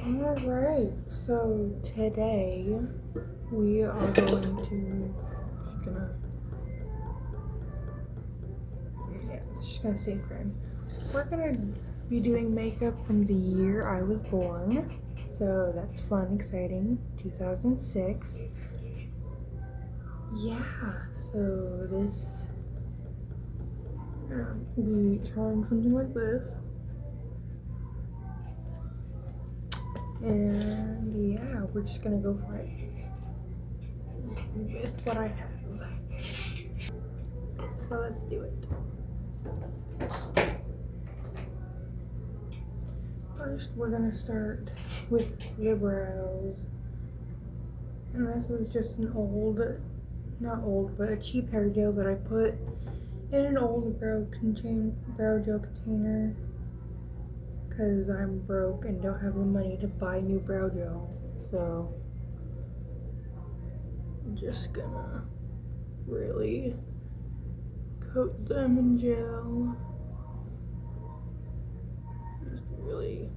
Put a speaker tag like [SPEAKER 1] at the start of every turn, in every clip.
[SPEAKER 1] Alright, so today we are going to just gonna stay in frame. We're gonna be doing makeup from the year I was born. So that's fun, exciting. 2006. Yeah, so this gonna be trying something like this. And yeah, we're just gonna go for it with what I have. So let's do it. First, we're gonna start with the brows. And this is just an not old, but a cheap hair gel that I put in an old brow gel container. Because I'm broke and don't have the money to buy new brow gel. So, I'm just gonna really coat them in gel. Just really.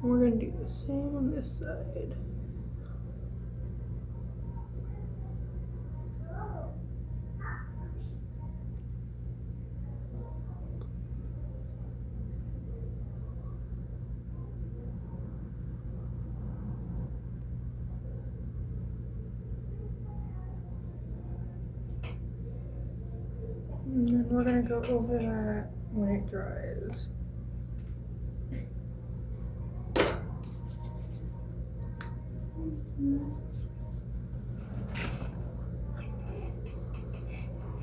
[SPEAKER 1] We're gonna do the same on this side. And then we're gonna go over that when it dries.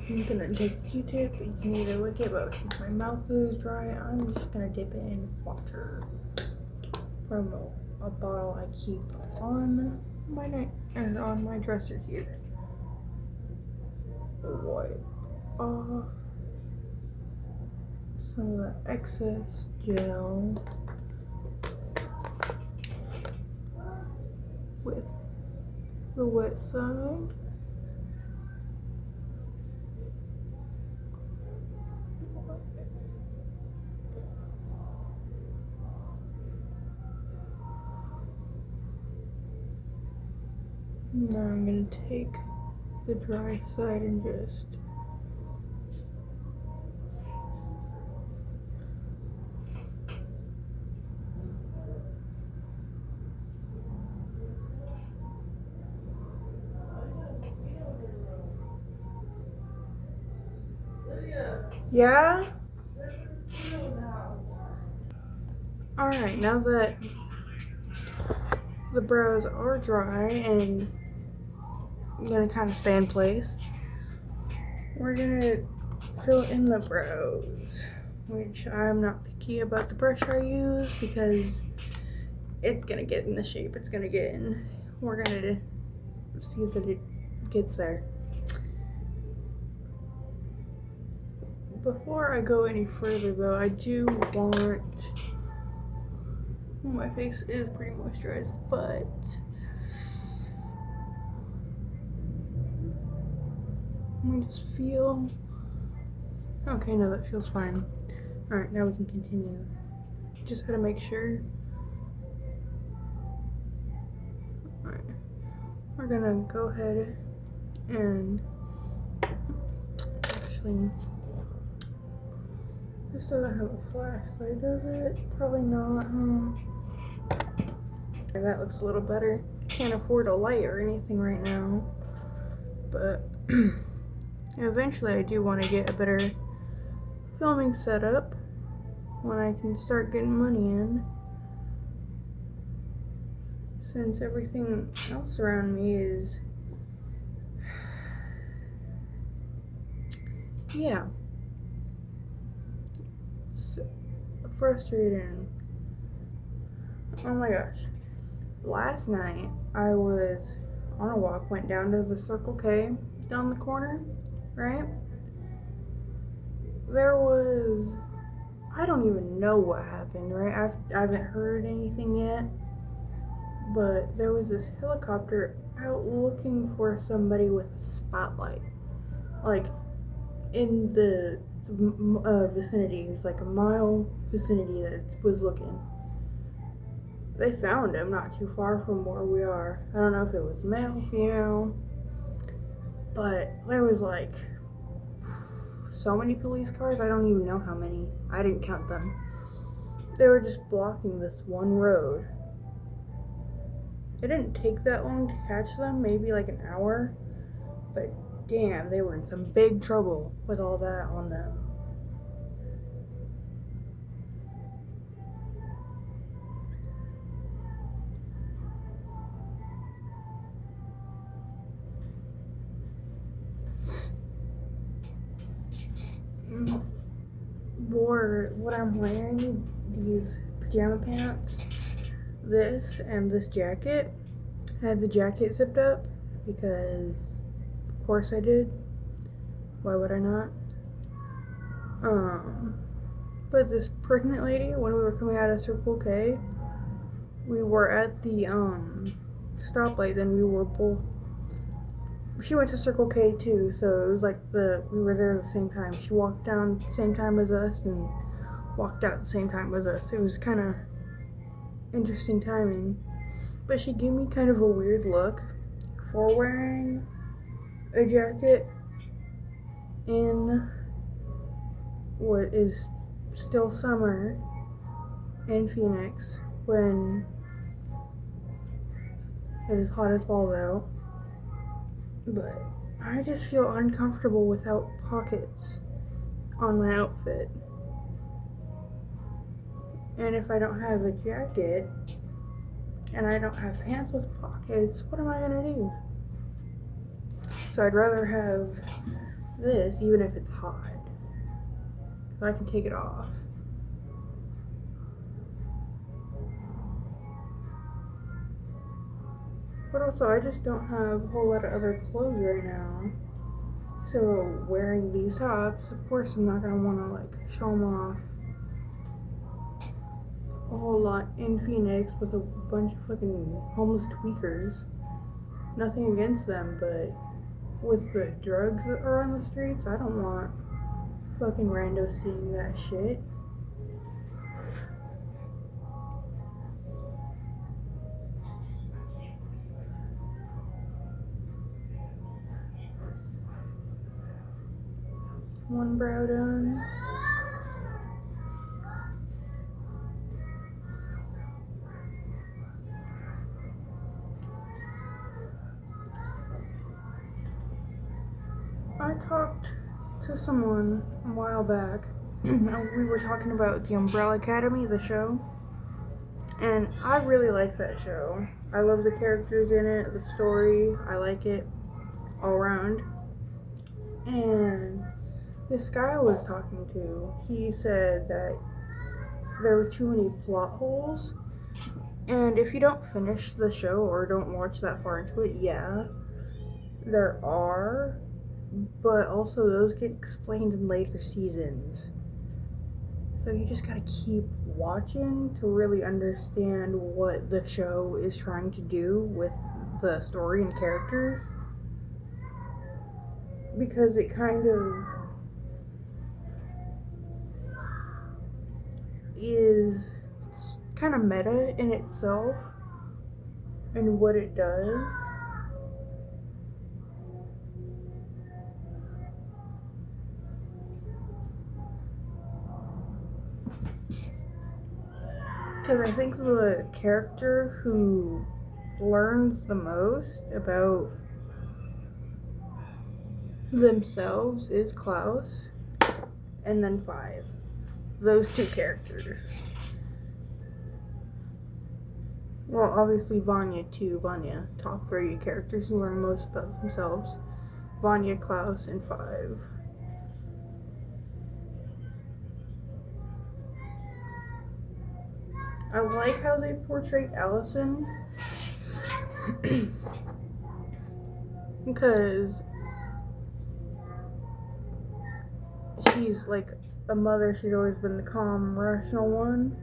[SPEAKER 1] I'm gonna take a Q-tip. You can either lick it, but since my mouth is dry, I'm just gonna dip it in water from a bottle I keep on my dresser here. Wipe off some of the excess gel with the wet side. Now I'm going to take the dry side and just yeah? Alright, now that the brows are dry and gonna kind of stay in place, we're gonna fill in the brows, which I'm not picky about the brush I use because it's gonna get in the shape it's gonna get in. We're gonna see that it gets there. Before I go any further though, I do want, my face is pretty moisturized, but let me just feel, okay, no, that feels fine. Alright, now we can continue. Just gotta make sure. Alright, we're gonna go ahead and actually, this doesn't have a flashlight, does it? Probably not, That looks a little better. Can't afford a light or anything right now, but eventually I do want to get a better filming setup when I can start getting money in, since everything else around me is, yeah, it's frustrating. Oh my gosh. Last night I was on a walk, went down to the Circle K down the corner, right? There was, I don't even know what happened, right? I haven't heard anything yet, but there was this helicopter out looking for somebody with a spotlight, like in the vicinity. It was like a mile vicinity that it was looking. They found him not too far from where we are. I don't know if it was male, female, but there was like so many police cars. I don't even know how many. I didn't count them. They were just blocking this one road. It didn't take that long to catch them, maybe like an hour, but damn, they were in some big trouble with all that on them. Wore what I'm wearing, these pajama pants, this, and this jacket. I had the jacket zipped up because of course I did. Why would I not? But this pregnant lady, when we were coming out of Circle K, we were at the stoplight, then we were both, she went to Circle K too, so it was like we were there at the same time. She walked down the same time as us and walked out at the same time as us. It was kind of interesting timing. But she gave me kind of a weird look for wearing a jacket in what is still summer in Phoenix when it is hot as balls out. But I just feel uncomfortable without pockets on my outfit. And if I don't have a jacket and I don't have pants with pockets, what am I gonna do? So I'd rather have this, even if it's hot, if I can take it off. But also, I just don't have a whole lot of other clothes right now. So wearing these tops, of course I'm not gonna wanna like show them off a whole lot in Phoenix with a bunch of fucking homeless tweakers. Nothing against them, but with the drugs that are on the streets, I don't want fucking randos seeing that shit. One brow done. I talked to someone a while back. We were talking about the Umbrella Academy, the show. And I really like that show. I love the characters in it, the story. I like it all around. And this guy I was talking to, he said that there were too many plot holes. And if you don't finish the show or don't watch that far into it, yeah, there are. But also those get explained in later seasons. So you just gotta keep watching to really understand what the show is trying to do with the story and characters. Because it kind of is kind of meta in itself and what it does. Because I think the character who learns the most about themselves is Klaus, and then 5. Those two characters. Well, obviously Vanya too. Vanya, top 3 characters who learn most about themselves. Vanya, Klaus, and 5. I like how they portray Allison because she's like a mother. She's always been the calm, rational one,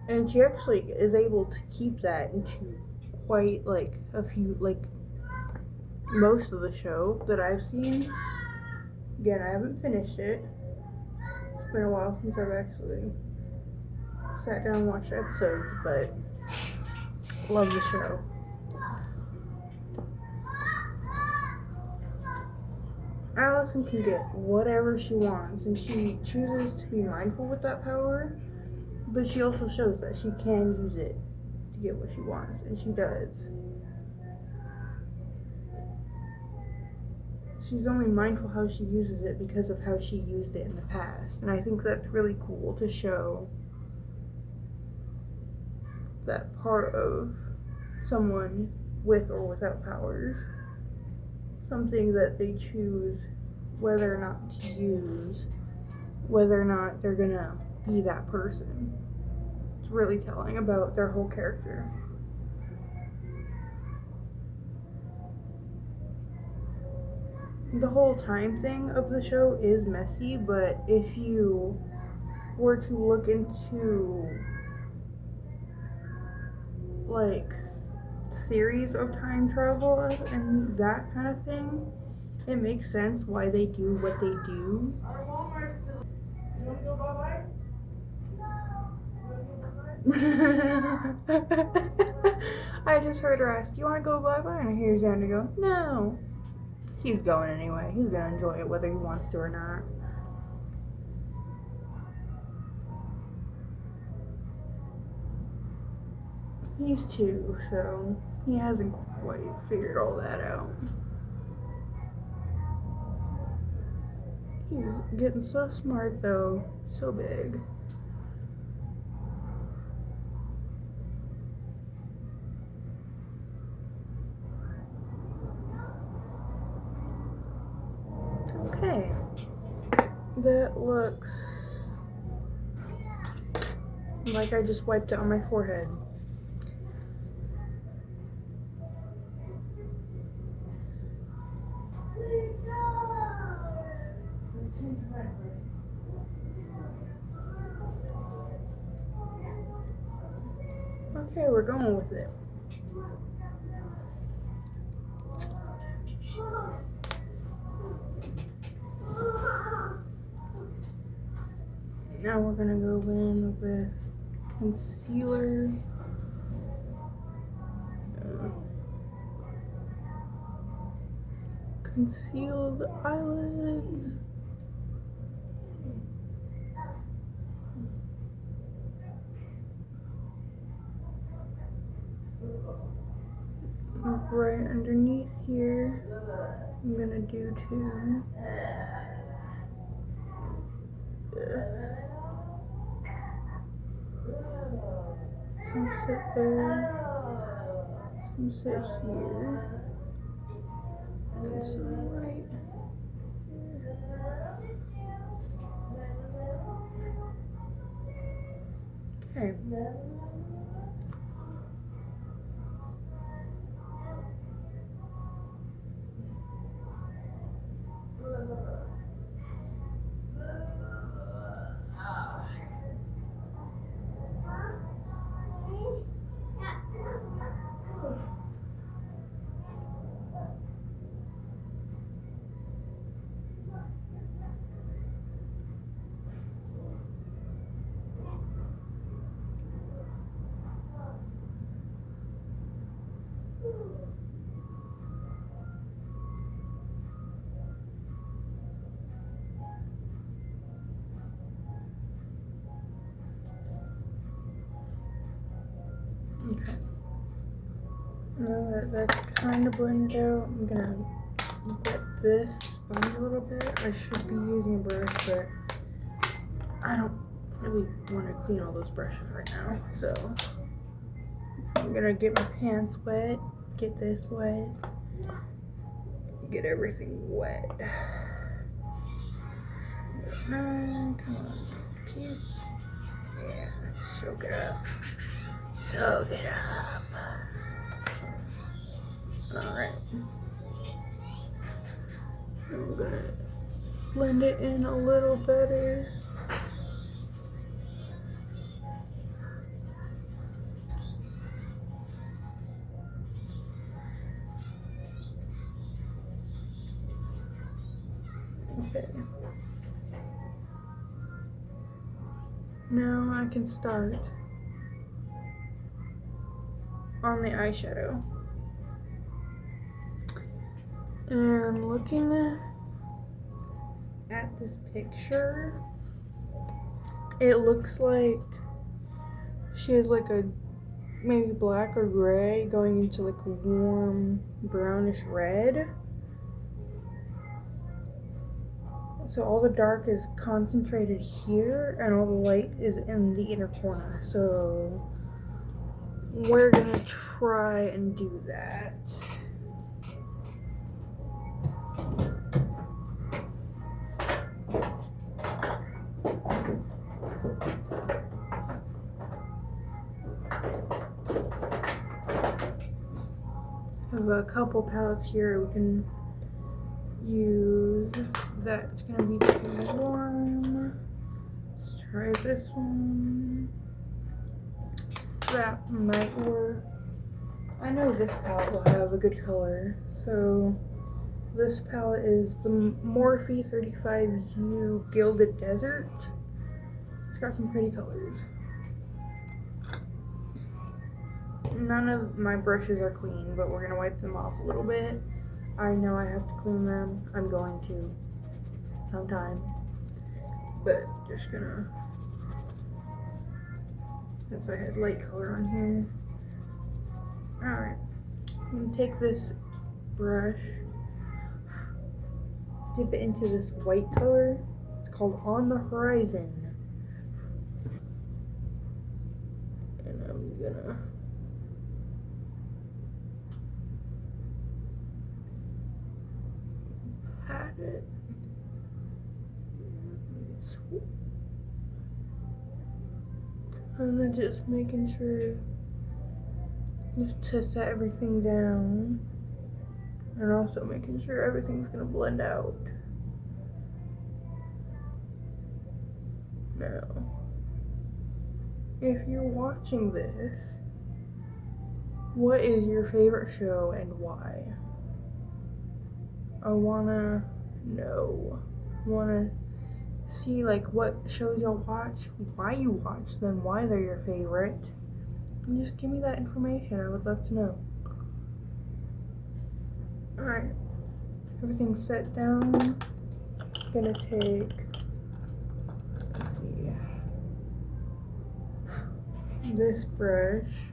[SPEAKER 1] And she actually is able to keep that into quite like a few, like most of the show that I've seen. Again, I haven't finished it. It's been a while since I've actually sat down and watched episodes, but love the show. Allison can get whatever she wants, and she chooses to be mindful with that power, but she also shows that she can use it to get what she wants, and she does. She's only mindful how she uses it because of how she used it in the past, and I think that's really cool to show that part of someone with or without powers. Something that they choose whether or not to use, whether or not they're gonna be that person. It's really telling about their whole character. The whole time thing of the show is messy, but if you were to look into like theories of time travel and that kind of thing, it makes sense why they do what they do. You want to go bye-bye? No. I just heard her ask, "You want to go bye-bye?" And I hear Xander go, "No." He's going anyway. He's going to enjoy it whether he wants to or not. He's 2, so he hasn't quite figured all that out. He's getting so smart though, so big. Okay, that looks like I just wiped it on my forehead. Okay, we're going with it. Now we're gonna go in with concealer. Conceal the eyelids. Right underneath here, I'm gonna do two. Some sit there, some sit here, and some right here. Okay. Okay. Now that that's kind of blended out, I'm gonna wet this sponge a little bit. I should be using a brush, but I don't really want to clean all those brushes right now. So I'm gonna get my pants wet, get this wet, get everything wet. No, come on. Keep. Yeah, soak it up. Soak it up. Alright. I'm gonna blend it in a little better. Okay. Now I can start on the eyeshadow. And looking at this picture, it looks like she has like a maybe black or gray going into like a warm brownish red. So all the dark is concentrated here and all the light is in the inner corner. So we're gonna try and do that. I have a couple palettes here we can use. That's gonna be too warm. Let's try this one. That might work. I know this palette will have a good color. So this palette is the Morphe 35U Gilded Desert. It's got some pretty colors. None of my brushes are clean, but we're gonna wipe them off a little bit. I know I have to clean them. I'm going to sometime, but just gonna, since I had light color on here. Alright, I'm gonna take this brush, dip it into this white color. It's called On the Horizon. And I'm gonna pat it. And then just making sure just to set everything down, and also making sure everything's gonna blend out. Now, if you're watching this, what is your favorite show and why? I wanna know. I wanna see like what shows y'all watch, why you watch them, why they're your favorite. And just give me that information. I would love to know. Alright. Everything's set down. I'm gonna take, let's see, this brush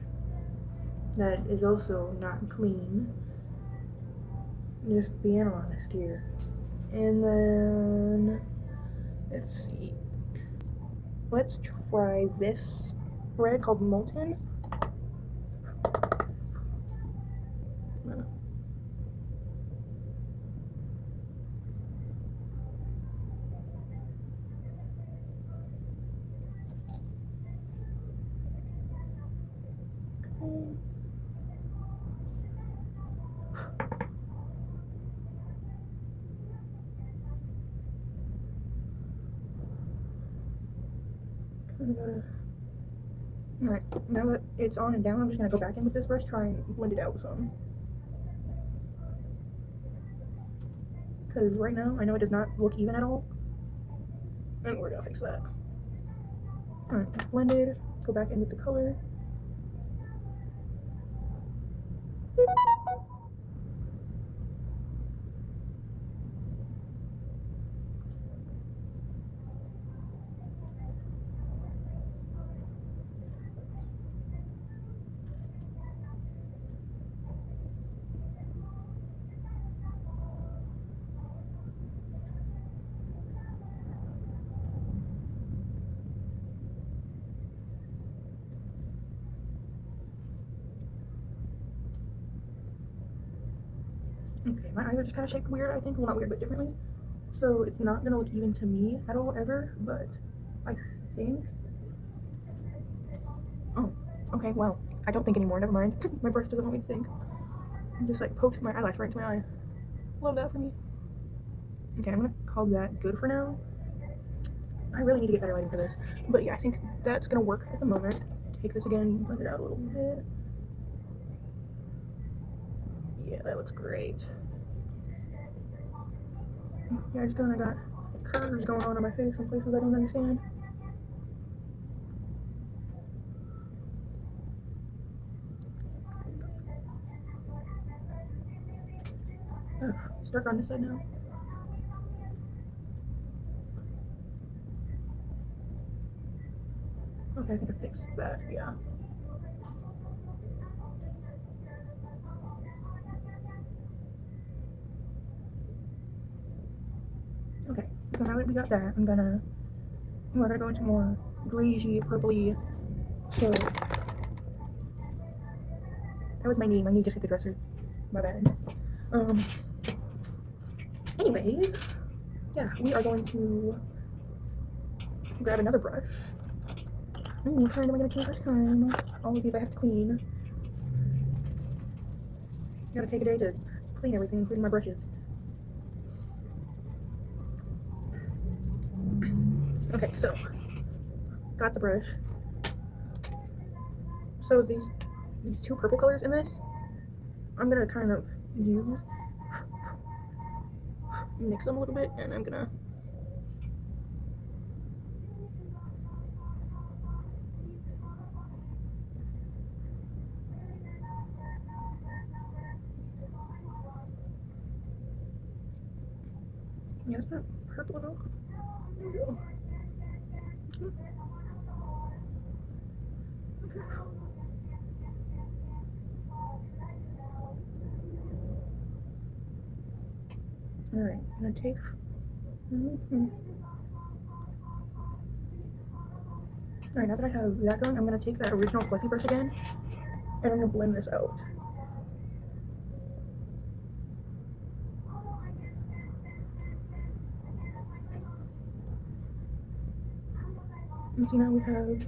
[SPEAKER 1] that is also not clean. Just being honest here. And then let's see. Let's try this red called Molten. Alright, now that it's on and down, I'm just gonna go back in with this brush, try and blend it out some. Because right now, I know it does not look even at all. And we're gonna fix that. Alright, it's blended. Go back in with the color. Okay, my eyes are just kind of shaped weird, I think. Well, not weird, but differently. So it's not gonna look even to me at all, ever, but I think. Oh, okay, well, I don't think anymore, never mind. My brush doesn't want me to think. I just like poked my eyelash right into my eye. Love that for me. Okay, I'm gonna call that good for now. I really need to get better lighting for this. But yeah, I think that's gonna work at the moment. Take this again, blend it out a little bit. Yeah, that looks great. Yeah, I just kind of got curves going on my face in places I don't understand. Oh, it's dark on this side now. Okay, I think I fixed that, yeah. Okay, so now that we got that, we're gonna go into more greasy, purpley. So that was my knee. My knee just hit the dresser. My bad. Anyways, yeah, we are going to grab another brush. Ooh, what kind am I gonna choose this time? All of these I have to clean. Gotta take a day to clean everything, including my brushes. Okay, so got the brush. So these two purple colors in this, I'm gonna kind of mix them a little bit, and I'm gonna yeah, it's not purple enough. There we go. Okay. Alright, I'm gonna take Alright, now that I have that going, I'm gonna take that original fluffy brush again, and I'm gonna blend this out. And see, now we have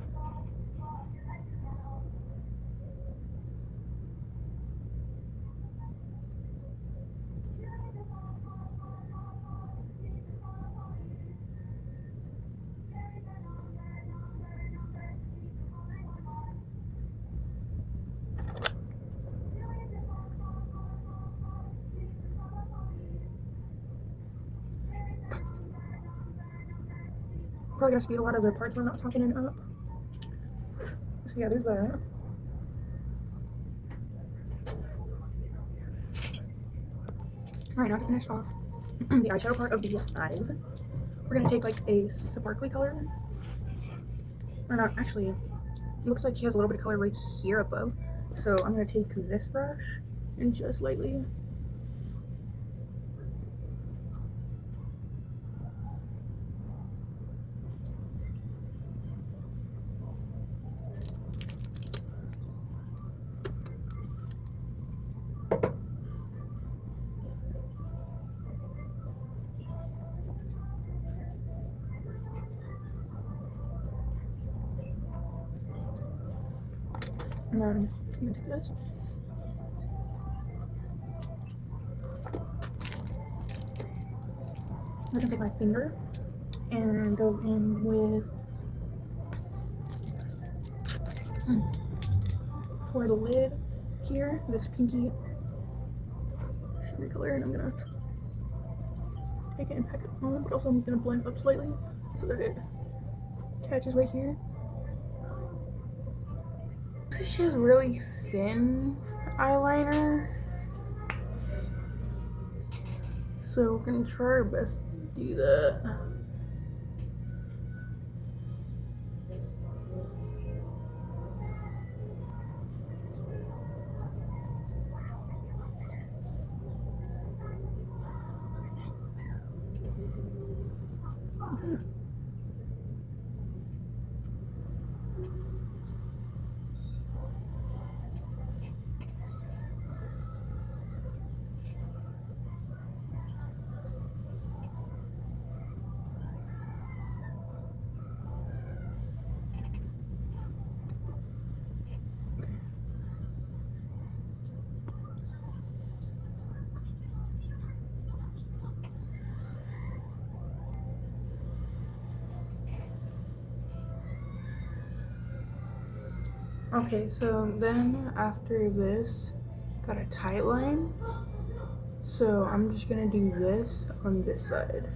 [SPEAKER 1] probably gonna speed a lot of the parts where I'm not talking in up. So yeah, there's that. Alright, now to finish off the eyeshadow part of the eyes, we're gonna take like a sparkly color. Or not, actually, it looks like she has a little bit of color right here above. So I'm gonna take this brush and just lightly. And then I'm gonna take this. I'm gonna take my finger and go in with for the lid here, this pinky shimmer color, and I'm gonna take it and pack it on, but also I'm gonna blend up slightly so that it catches right here. She has really thin eyeliner, so we're gonna try our best to do that. Okay, so then after this, got a tight line. So I'm just gonna do this on this side.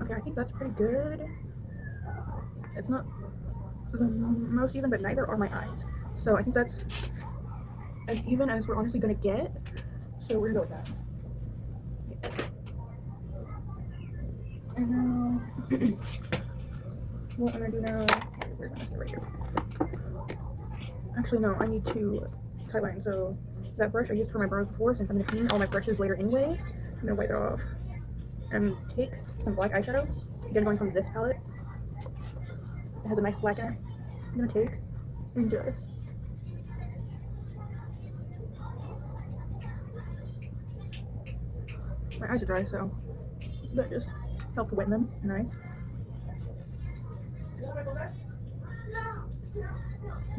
[SPEAKER 1] Okay, I think that's pretty good. It's not the most even, but neither are my eyes. So I think that's as even as we're honestly gonna get. So we're gonna go with that. And now, what I'm gonna do now, where's my mascara? Right here. Actually, no, I need to tie line. So that brush I used for my brows before, since I'm gonna clean all my brushes later anyway, I'm gonna wipe it off and take some black eyeshadow. Again, going from this palette. It has a nice black in it. I'm gonna take and just my eyes are dry, so that just helped wet them. Nice.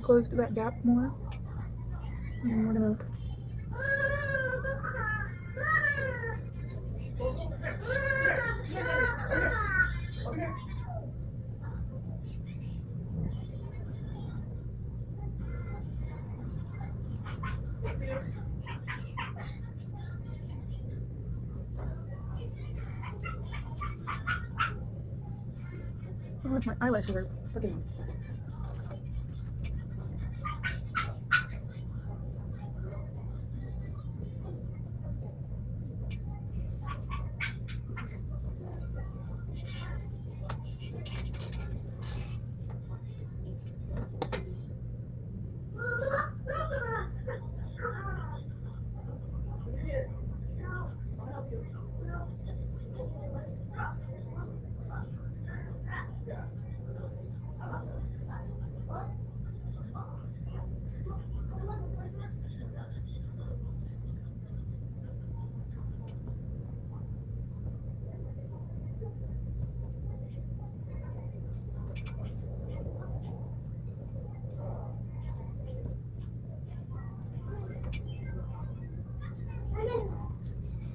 [SPEAKER 1] Closed that gap more. And we're gonna oh, my eyelashes are fucking.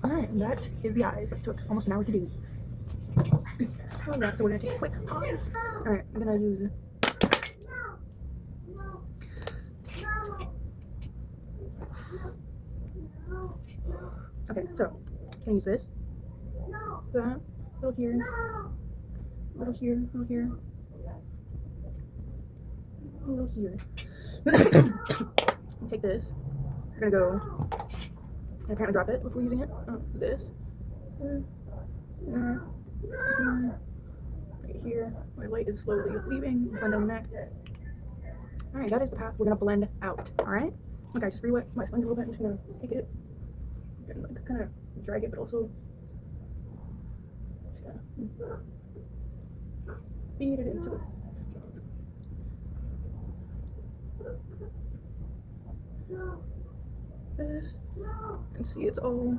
[SPEAKER 1] Alright, that is the eyes. It took almost an hour to do. Alright, so we're gonna take a quick pause. Alright, I'm gonna use. Okay, so can I use this? That, little here, little here, little here, little here. Take this. We're gonna go and apparently drop it before using it. This. Right here. My light is slowly leaving. Blend down the neck. Alright, that is the path we're gonna blend out. Alright? Okay, I just re-wet my sponge a little bit. I'm just gonna take it and like kind of drag it, but also just gonna feed it into the skin. This. And see, it's all.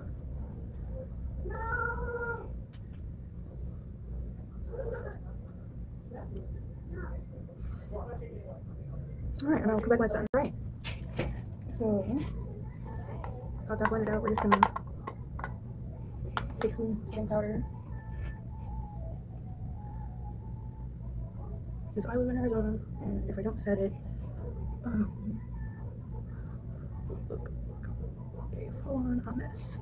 [SPEAKER 1] Alright, and I'll come back when it's done. Right. So, got that blended out. We're just gonna take some setting powder. Because I live in Arizona, and if I don't set it, look, a full-on hot mess.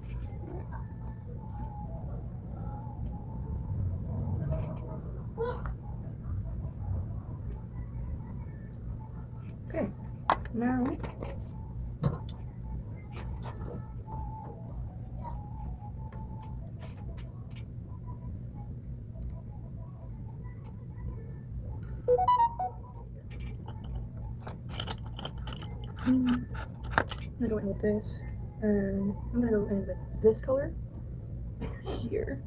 [SPEAKER 1] Okay, now I'm gonna go in with this, and I'm gonna go in with this color here.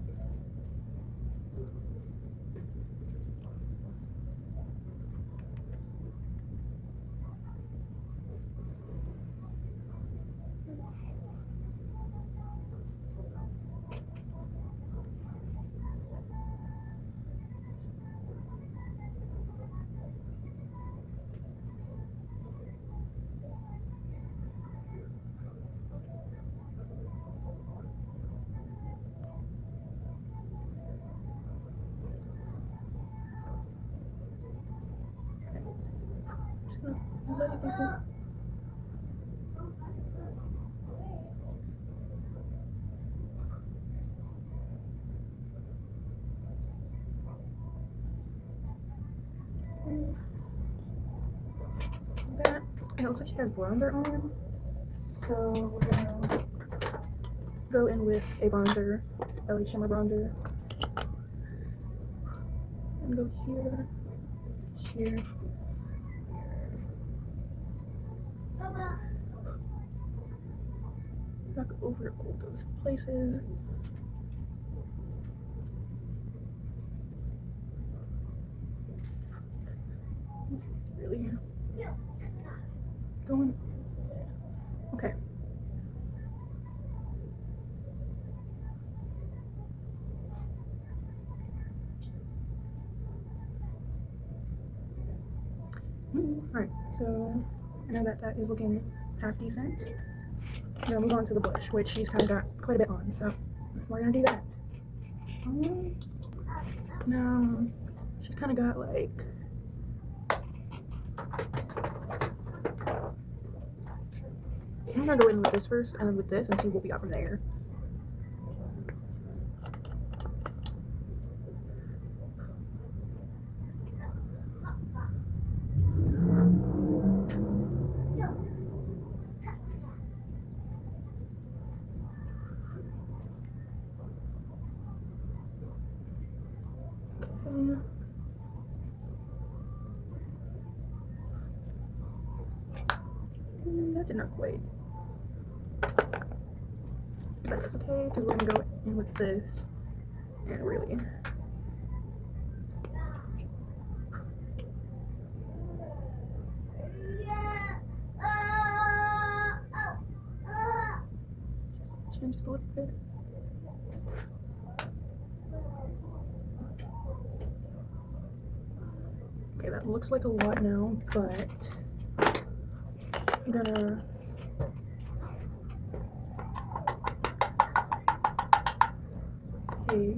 [SPEAKER 1] That, and it looks like she has bronzer on, so we're gonna go in with a bronzer, LA shimmer bronzer, and go here, back over all those places. Really going. Okay. Alright, so I know that is looking half decent. Now move on to the blush, which she's kind of got quite a bit on, so we're gonna do that. Now she's kind of got like I'm gonna go in with this first and then with this and see what we got from there. That did not quite. But that's okay, because we're gonna go in with this and really. Just change just a little bit. Okay, that looks like a lot now, but I'm gonna okay.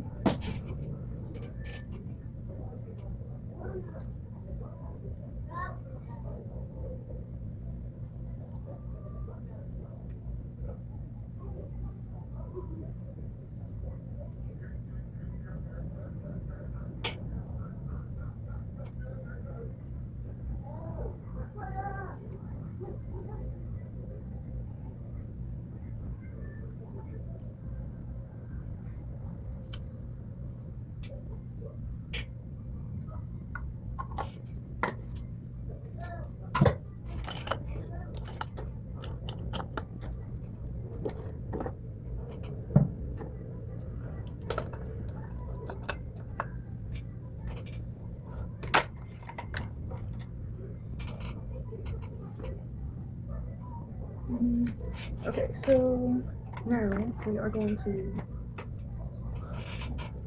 [SPEAKER 1] Okay, so now we are going to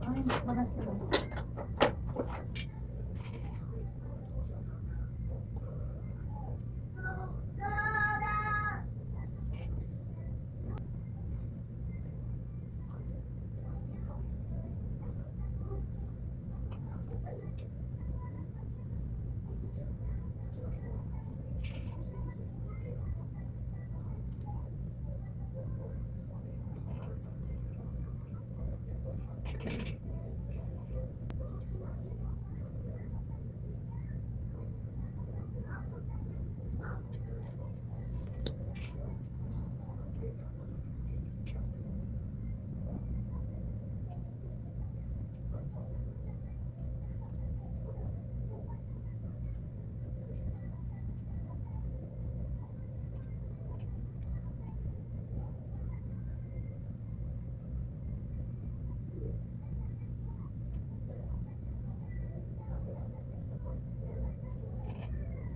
[SPEAKER 1] find my mascara.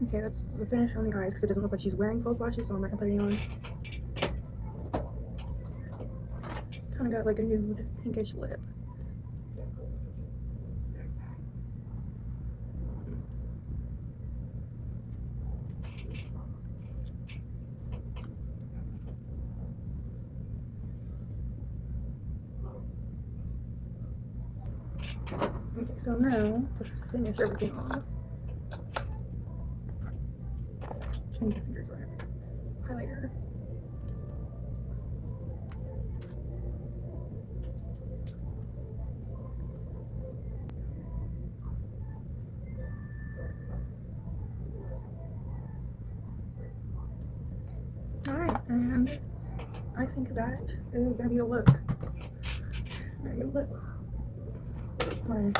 [SPEAKER 1] Okay, that's the finish on the eyes because it doesn't look like she's wearing false lashes, so I'm not gonna put any on. Kind of got like a nude pinkish lip. Okay, so now to finish everything off, And the fingers were highlighter. Alright, and I think that is gonna be a look. Right.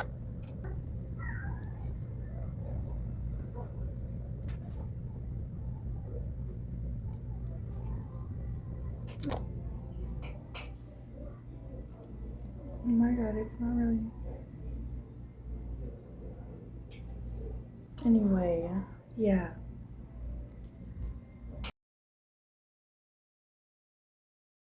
[SPEAKER 1] Oh my god, it's not really. Anyway, yeah.